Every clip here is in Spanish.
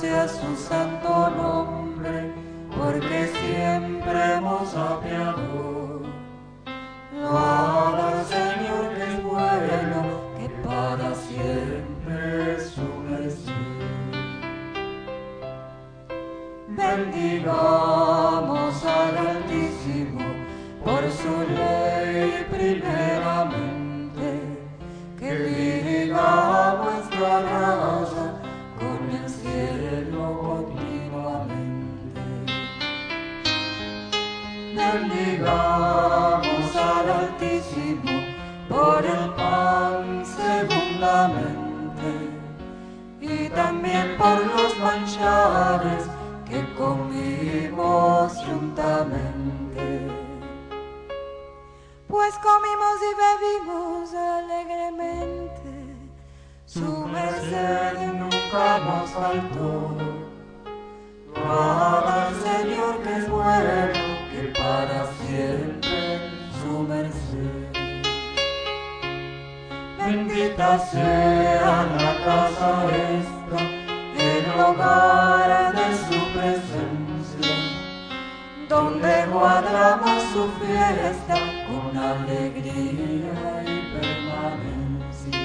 sea su santo nombre, porque siempre hemos apiado. Loada al Señor que es bueno, que para siempre es su merced. Bendigamos al Altísimo por su ley primeramente, que liga nuestra raza con el cielo continuamente. Bendigamos al Altísimo por el pan segundamente, y también por los manjares que comimos juntamente. Pues comimos y bebimos alegremente, su merced nunca nos faltó. Loada al Señor que es bueno, que para siempre su merced. Bendita sea la casa esta, el hogar de su presencia, donde guardamos su fiesta con alegría y permanencia.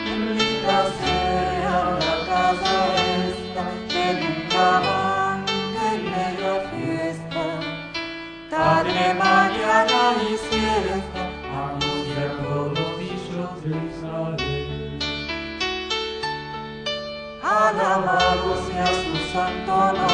Bendita sea la casa esta, que nunca manque en ella fiesta, tarde, mañana y siesta, anuncia todos los dichos de Israel. Alabado sea su santo nombre.